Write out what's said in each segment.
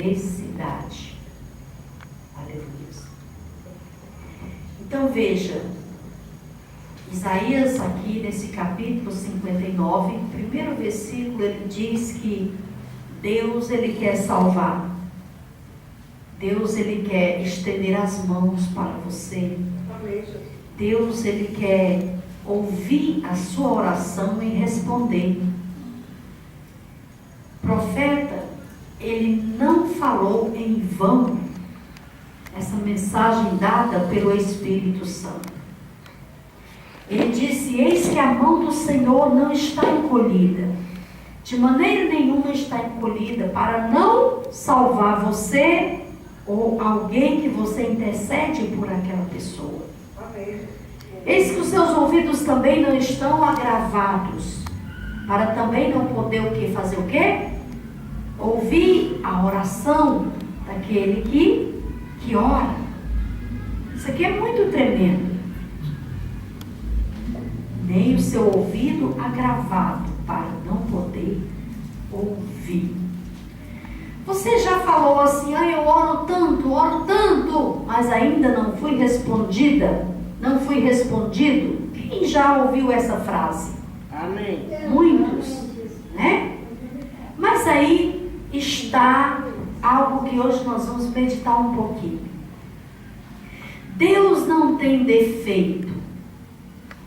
necessidade. Aleluia. Então veja, Isaías aqui nesse capítulo 59, primeiro versículo, ele diz que Deus, ele quer salvar. Deus, ele quer estender as mãos para você. Deus, ele quer ouvir a sua oração e responder. O profeta, ele não falou em vão essa mensagem dada pelo Espírito Santo. Ele disse: eis que a mão do Senhor não está encolhida, de maneira nenhuma está encolhida, para não salvar você ou alguém que você intercede por aquela pessoa. Amém. Eis que os seus ouvidos também não estão agravados, para também não poder o quê? Fazer o quê? Ouvir a oração daquele que ora. Isso aqui é muito tremendo. Nem o seu ouvido agravado, para não poder ouvir. Você já falou assim: eu oro tanto, mas ainda não fui respondida, não fui respondido? Quem já ouviu essa frase? Amém. Muitos, né? Mas aí está algo que hoje nós vamos meditar um pouquinho. Deus não tem defeito.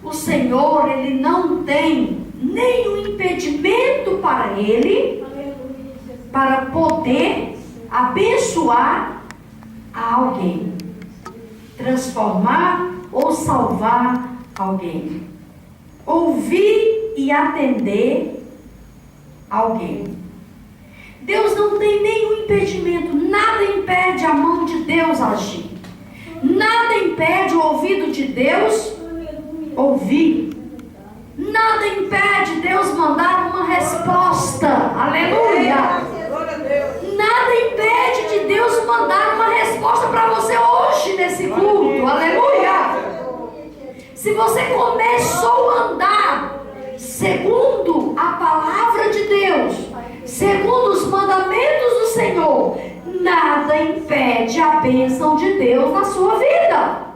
O Senhor, ele não tem nenhum impedimento para ele, para poder abençoar a alguém, transformar ou salvar alguém, ouvir e atender alguém. Deus não tem nenhum impedimento, nada impede a mão de Deus agir, nada impede o ouvido de Deus ouvir, nada impede Deus mandar uma resposta. Aleluia! Nada impede de Deus mandar uma resposta para você hoje nesse culto. Aleluia! Se você começou a andar segundo a palavra de Deus, segundo os mandamentos do Senhor, nada impede a bênção de Deus na sua vida.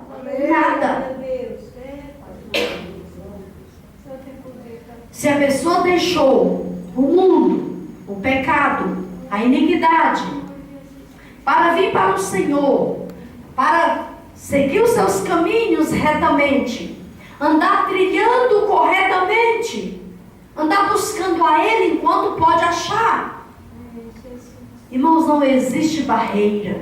Nada. Se a pessoa deixou o mundo, o pecado, a iniquidade, para vir para o Senhor, para seguir os seus caminhos retamente, andar trilhando corretamente, andar buscando a Ele enquanto pode achar. Irmãos, não existe barreira,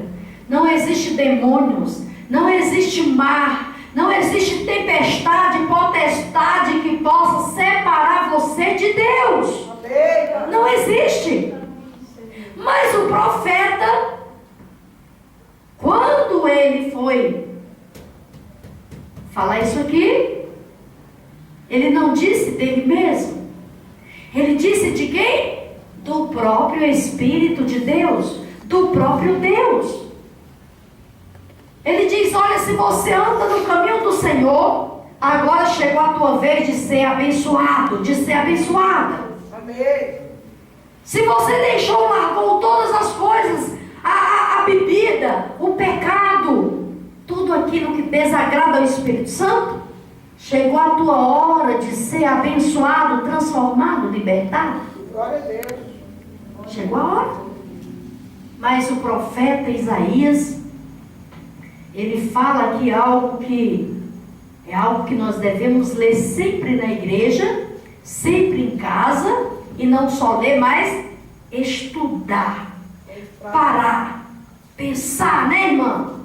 não existe demônios, não existe mar, não existe tempestade, potestade que possa separar você de Deus. Não existe. Mas o profeta, quando ele foi falar isso aqui, ele não disse dele mesmo. Ele disse de quem? Do próprio Espírito de Deus, do próprio Deus. Ele diz: olha, se você anda no caminho do Senhor, agora chegou a tua vez de ser abençoado, de ser abençoada. Amém. Se você deixou, largou todas as coisas, a bebida, o pecado, tudo aquilo que desagrada ao Espírito Santo, chegou a tua hora de ser abençoado, transformado, libertado. Glória a Deus. Chegou a hora. Mas o profeta Isaías, ele fala aqui algo que é algo que nós devemos ler sempre na igreja, sempre em casa, e não só ler, mas estudar, parar, pensar, né, irmã?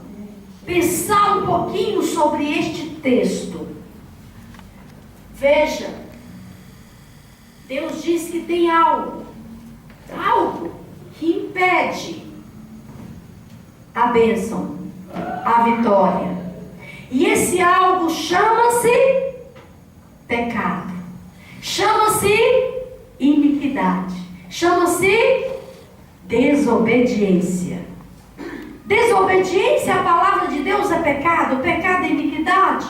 Pensar um pouquinho sobre este texto. Veja, Deus diz que tem algo que impede a bênção, a vitória. E esse algo chama-se pecado, chama-se iniquidade, chama-se desobediência. Desobediência à palavra de Deus é pecado, pecado é iniquidade.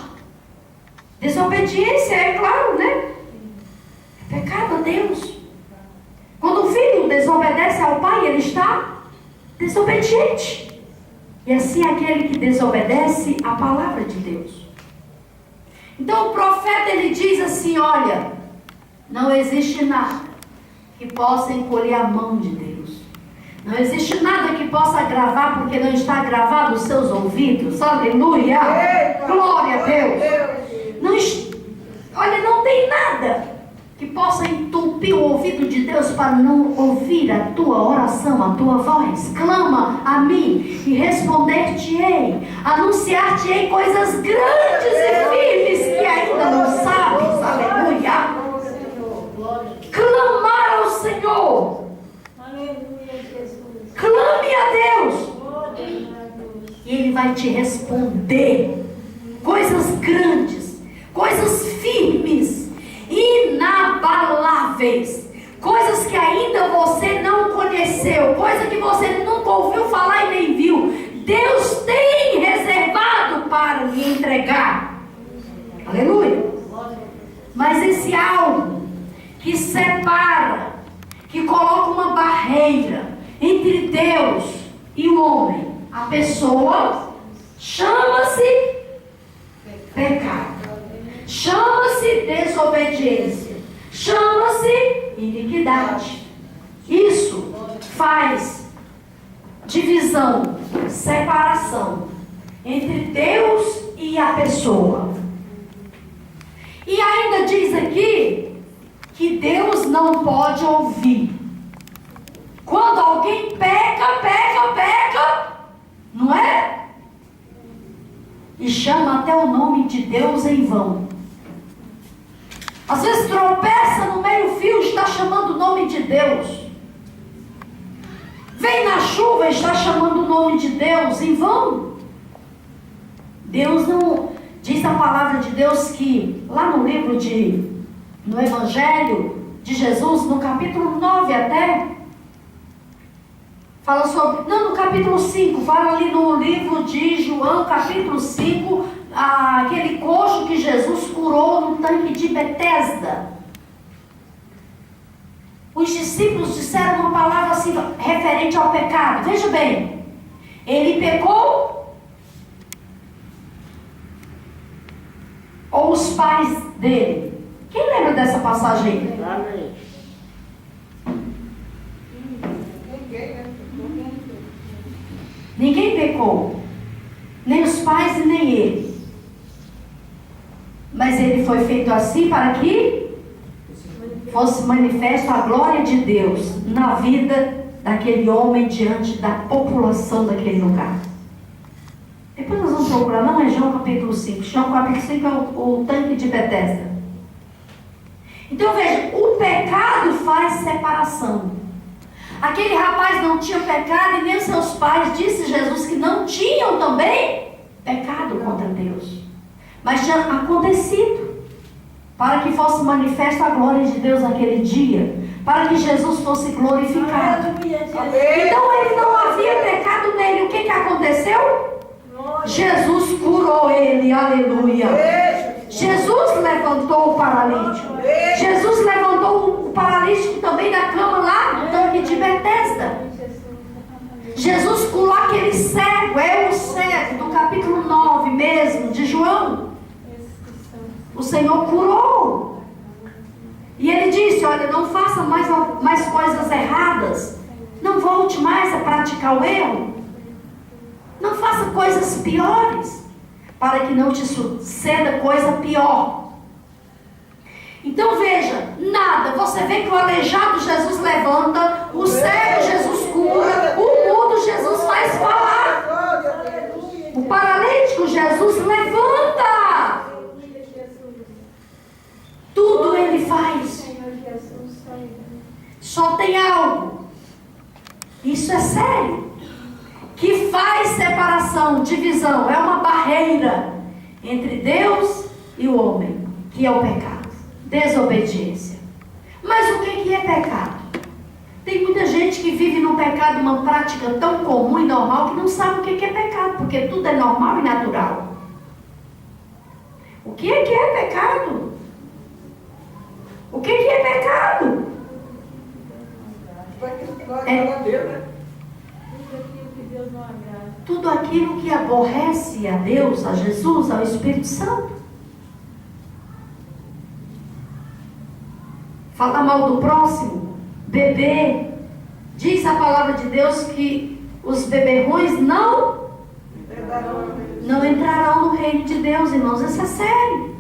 Desobediência é claro, né? É pecado a Deus. Quando o filho desobedece ao pai, ele está desobediente. E assim é aquele que desobedece a palavra de Deus. Então o profeta ele diz assim: olha, não existe nada que possa encolher a mão de Deus. Não existe nada que possa gravar porque não está gravado nos seus ouvidos. Aleluia! Glória a Deus! Olha, não tem nada que possa entupir o ouvido de Deus para não ouvir a tua oração, a tua voz. Clama a mim e responder-te-ei, anunciar-te-ei coisas grandes e firmes que ainda não sabes. Aleluia! Clamar ao Senhor. Clame a Deus e Ele vai te responder coisas grandes, coisas firmes, inabaláveis, coisas que ainda você não conheceu, coisa que você nunca ouviu falar e nem viu. Deus tem reservado para lhe entregar. Aleluia. Mas esse algo que separa, que coloca uma barreira entre Deus e o homem, a pessoa, chama-se pecado. Chama-se desobediência. Chama-se iniquidade. Isso faz divisão, separação entre Deus e a pessoa. E ainda diz aqui que Deus não pode ouvir. Quando alguém peca, não é? E chama até o nome de Deus em vão. Às vezes tropeça no meio-fio e está chamando o nome de Deus. Vem na chuva e está chamando o nome de Deus em vão. Deus não... Diz a palavra de Deus que lá no livro no Evangelho de Jesus, no capítulo 9 até, fala sobre... Não, no capítulo 5, fala ali no livro de João, capítulo 5, aquele coxo que Jesus curou no tanque de Betesda. Os discípulos disseram uma palavra assim, referente ao pecado. Veja bem, ele pecou ou os pais dele? Quem lembra dessa passagem? Amém. Ninguém pecou, nem os pais e nem ele. Mas ele foi feito assim para que fosse manifesta a glória de Deus na vida daquele homem diante da população daquele lugar. Depois nós vamos procurar, não é João capítulo 5. João capítulo 5 é o tanque de Betesda. Então veja, o pecado faz separação. Aquele rapaz não tinha pecado e nem seus pais, disse Jesus, que não tinham também pecado contra Deus. Mas tinha acontecido para que fosse manifesta a glória de Deus naquele dia, para que Jesus fosse glorificado. Então ele não havia pecado nele. O que aconteceu? Jesus curou ele, aleluia. Jesus levantou o paralítico. Jesus levantou o paralítico também da cama lá no tanque de Betesda. Jesus curou aquele cego, o cego do capítulo 9 mesmo, de João. O Senhor curou. E ele disse, olha, não faça mais coisas erradas. Não volte mais a praticar o erro. Não faça coisas piores, para que não te suceda coisa pior. Então veja, nada, você vê que o aleijado Jesus levanta, o cego Jesus cura, o mudo Jesus faz falar, o paralítico Jesus levanta. Tudo ele faz. Só tem algo, isso é sério, que faz separação, divisão, é uma barreira entre Deus e o homem, que é o pecado, desobediência. Mas o que é pecado? Tem muita gente que vive no pecado, uma prática tão comum e normal, que não sabe o que é pecado, porque tudo é normal e natural. O que é pecado? O que é pecado? Tudo aquilo que aborrece a Deus, a Jesus, ao Espírito Santo. Falar mal do próximo, beber. Diz a palavra de Deus que os beberrões não entrarão no reino de Deus, irmãos. Isso é sério.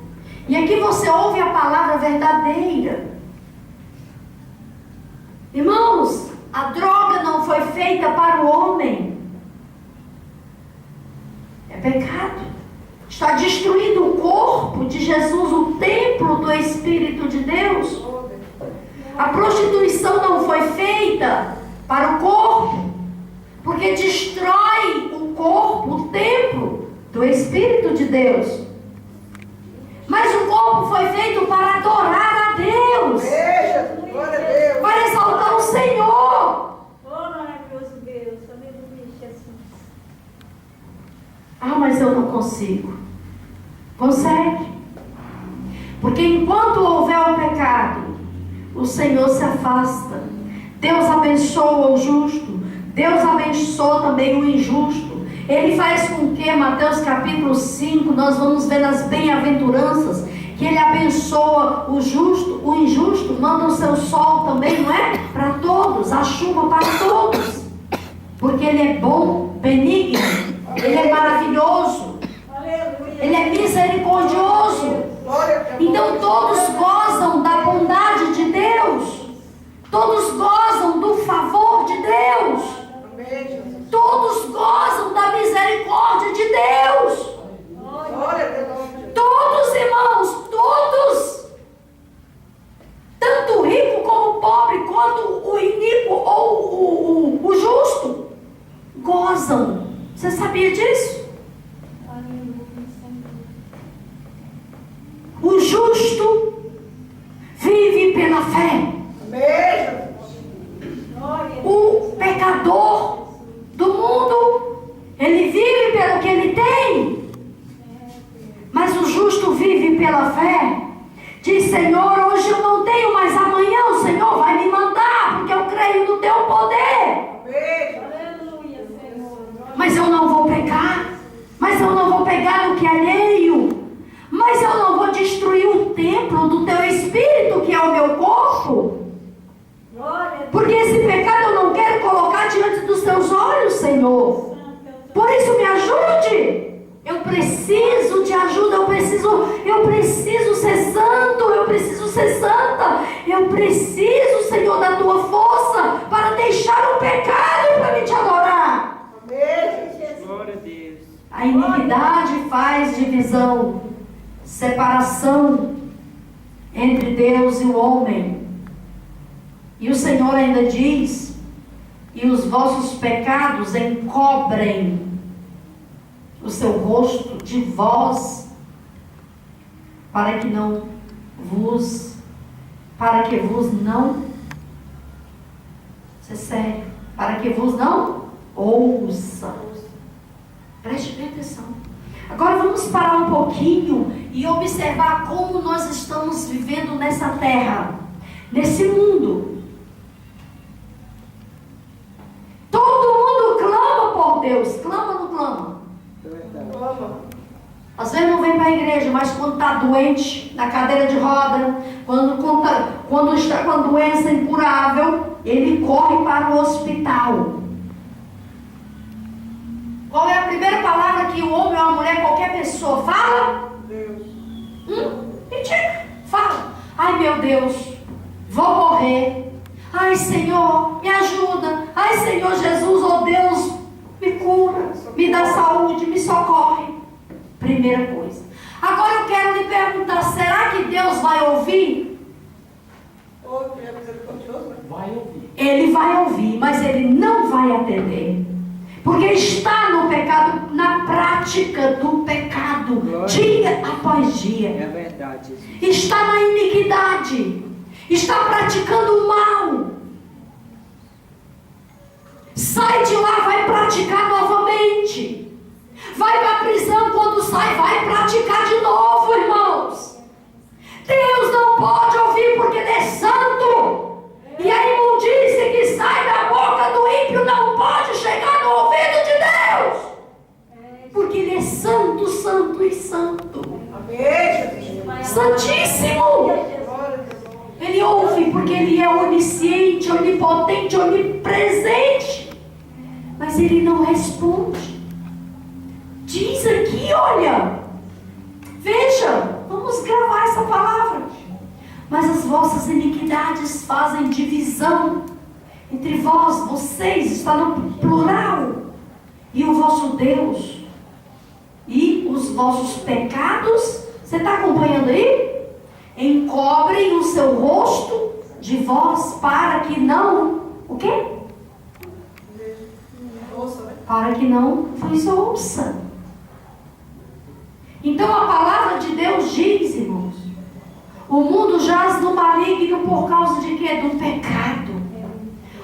E aqui você ouve a palavra verdadeira. Irmãos, a droga não foi feita para o homem. É pecado. Está destruindo o corpo de Jesus, o templo do Espírito de Deus. A prostituição não foi feita para o corpo, porque destrói o corpo, o templo do Espírito de Deus. Mas o corpo foi feito para adorar a Deus, para exaltar o Senhor. Ah, mas eu não consigo. Consegue? Porque enquanto houver o pecado, o Senhor se afasta. Deus abençoa o justo, Deus abençoa também o injusto. Ele faz com que, Mateus capítulo 5, nós vamos ver nas bem-aventuranças, que Ele abençoa o justo, o injusto, manda o seu sol também, não é? Para todos, a chuva para todos. Porque Ele é bom, benigno, Ele é maravilhoso, Ele é misericordioso. Então todos gozam da bondade de Deus, todos gozam do favor de Deus, todos gozam da misericórdia de Deus. Todos, irmãos, todos, tanto o rico como o pobre, quanto o iníquo ou o justo, gozam. Você sabia disso? O justo vive pela fé. O pecador do mundo, ele vive pelo que ele tem. Mas o justo vive pela fé. Diz: Senhor, hoje eu não tenho, mas amanhã o Senhor vai me mandar, porque eu creio no teu poder. Mas eu não vou pecar, mas eu não vou pegar no que é alheio, mas eu não vou destruir o templo do teu Espírito, que é o meu corpo. Porque esse pecado eu não quero colocar diante dos teus olhos, Senhor. Por isso me ajude. Eu preciso de ajuda, eu preciso ser santo, eu preciso ser santa. Eu preciso, Senhor, da tua força para deixar o pecado e para me te adorar. Glória a Deus. A iniquidade faz divisão, separação entre Deus e o homem. E o Senhor ainda diz: e os vossos pecados encobrem o seu rosto de vós, para que vos não, isso é sério, para que vos não ouça. Preste bem atenção. Agora vamos parar um pouquinho e observar como nós estamos vivendo nessa terra, nesse mundo. Todo mundo clama por Deus. Clama ou não clama? Às vezes não vem para a igreja, mas quando está doente, na cadeira de roda, quando está com a doença incurável, ele corre para o hospital. Qual é a primeira palavra que o homem ou a mulher, qualquer pessoa, fala? Deus. Mentira. Fala: ai meu Deus, vou morrer. Ai Senhor, me ajuda. Ai Senhor Jesus, oh Deus, me cura, me dá saúde, me socorre. Primeira coisa. Agora eu quero lhe perguntar: será que Deus vai ouvir? Vai ouvir. Ele vai ouvir, mas ele não vai atender. Porque está no pecado, na prática do pecado, glória, dia após dia. É verdade. Está na iniquidade, está praticando o mal. Sai de lá, vai praticar novamente. Vai para a prisão, quando sai, vai praticar de novo, irmãos. Deus não pode ouvir porque Ele é santo. E a imundícia que sai da boca do ímpio não pode chegar no ouvido de Santíssimo. Ele ouve porque Ele é onisciente, onipotente, onipresente. Mas Ele não responde. Diz aqui, olha. Veja, vamos gravar essa palavra. Mas as vossas iniquidades fazem divisão entre vós, vocês, está no plural. E o vosso Deus. E os vossos pecados, você está acompanhando aí? Encobrem o seu rosto de vós para que não, o quê? Para que não vos ouça. Então a palavra de Deus diz, irmãos, o mundo jaz no maligno por causa de quê? Do pecado.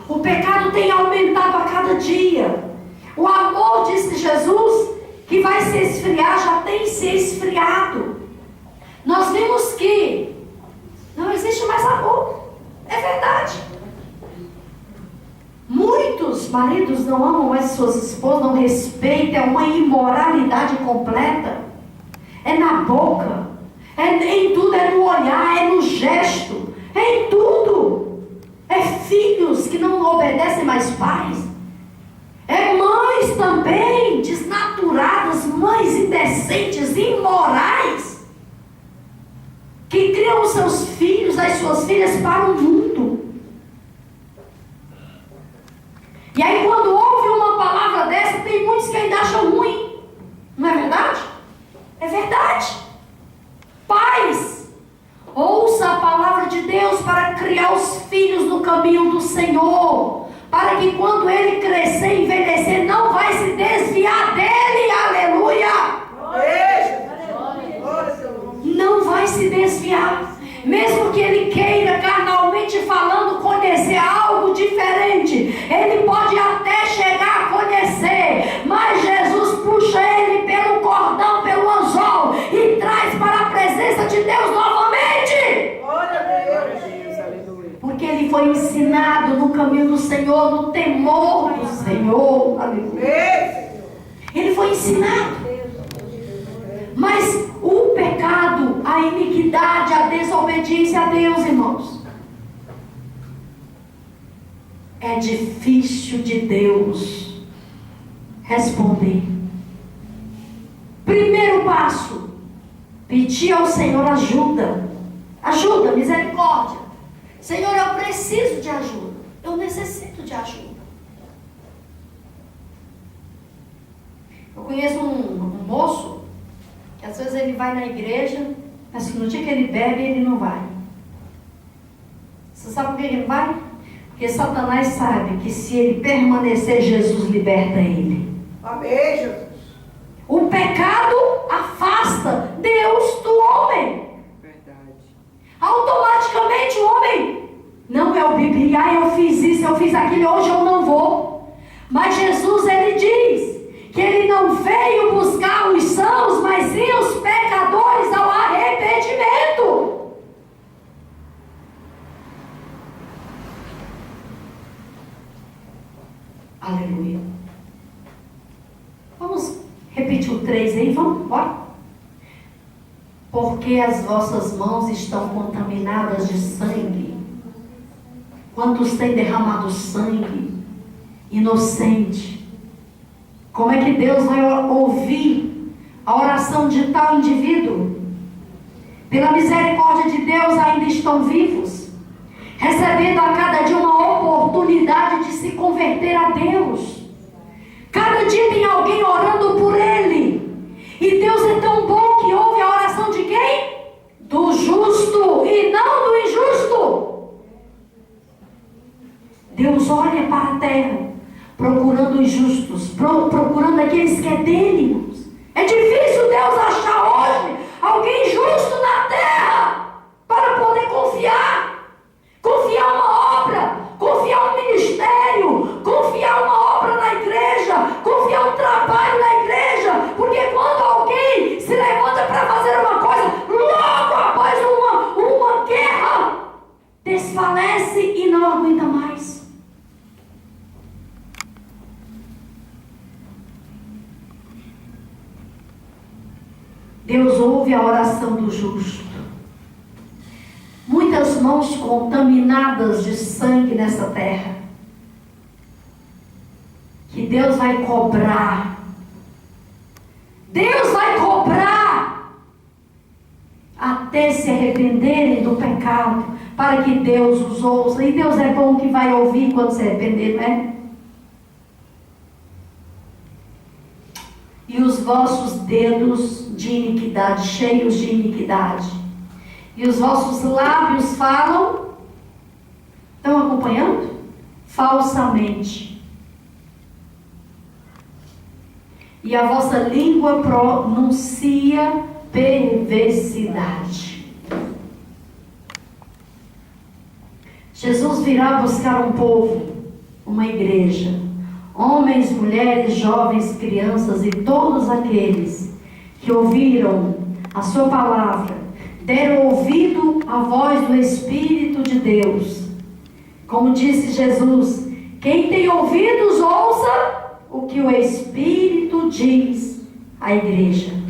O pecado tem aumentado a cada dia. O amor, disse Jesus, que vai se esfriar, já tem se esfriado. Nós vimos que não existe mais amor. É verdade. Muitos maridos não amam mais suas esposas, não respeitam, é uma imoralidade completa. É na boca, é em tudo, é no olhar, é no gesto, é em tudo. É filhos que não obedecem mais pais. É mães também desnaturadas, mães indecentes, imorais, que criam os seus filhos, as suas filhas para o mundo. E aí quando ouve uma palavra dessa, tem muitos que ainda acham ruim. Não é verdade? É verdade. Pais, ouça a palavra de Deus para criar os filhos no caminho do Senhor, para que quando ele crescer e envelhecer, não vai se desviar dele. Aleluia! Não vai se desviar. Mesmo que ele queira, carnalmente falando, conhecer algo diferente, ele pode até chegar a conhecer, mas Jesus puxa ele pelo cordão, pelo anzol, e traz para a presença de Deus novamente. Porque ele foi ensinado no caminho do Senhor, no temor do Senhor. Aleluia. Ele foi ensinado. Mas o pecado, a iniquidade, a desobediência a Deus, irmãos, é difícil de Deus responder. Primeiro passo, pedir ao Senhor ajuda. Ajuda, misericórdia. Senhor, eu preciso de ajuda. Eu necessito de ajuda. Eu conheço um moço que às vezes ele vai na igreja, mas no dia que ele bebe, ele não vai. Você sabe por que ele não vai? Porque Satanás sabe que se ele permanecer, Jesus liberta ele. Amém, Jesus. O pecado afasta Deus do homem. Verdade. Automaticamente o homem não é o Bíblia, eu fiz isso, eu fiz aquilo, hoje eu não vou. Mas Jesus, ele diz que ele não veio buscar os sãos, mas sim os pecadores ao arrependimento. Aleluia. Vamos repetir o 3 aí, vamos? Bora. Porque as vossas mãos estão contaminadas de sangue. Quantos têm derramado sangue inocente? Como é que Deus vai ouvir a oração de tal indivíduo? Pela misericórdia de Deus ainda estão vivos, recebendo a cada dia uma oportunidade de se converter a Deus. Cada dia tem alguém orando por ele. E Deus é tão bom que ouve a oração de quem? Do justo e não do injusto. Deus olha para a terra procurando os justos, procurando aqueles que é dele, irmãos. É difícil Deus achar hoje alguém justo na terra para poder confiar uma obra, confiar um ministério, confiar uma obra na igreja, confiar um trabalho na igreja, porque quando alguém se levanta para fazer uma coisa, logo após uma guerra, desfalece e não aguenta mais. Deus ouve a oração do justo. mãos contaminadas de sangue nessa terra, que Deus vai cobrar. Deus vai cobrar até se arrependerem do pecado, para que Deus os ouça. E Deus é bom que vai ouvir quando se arrepender, né? E os vossos dedos de iniquidade, cheios de iniquidade, e os vossos lábios falam, estão acompanhando? Falsamente. E a vossa língua pronuncia perversidade. Jesus virá buscar um povo, uma igreja, homens, mulheres, jovens, crianças e todos aqueles que ouviram a sua palavra, deram ouvido à voz do Espírito de Deus. Como disse Jesus, quem tem ouvidos, ouça o que o Espírito diz à igreja.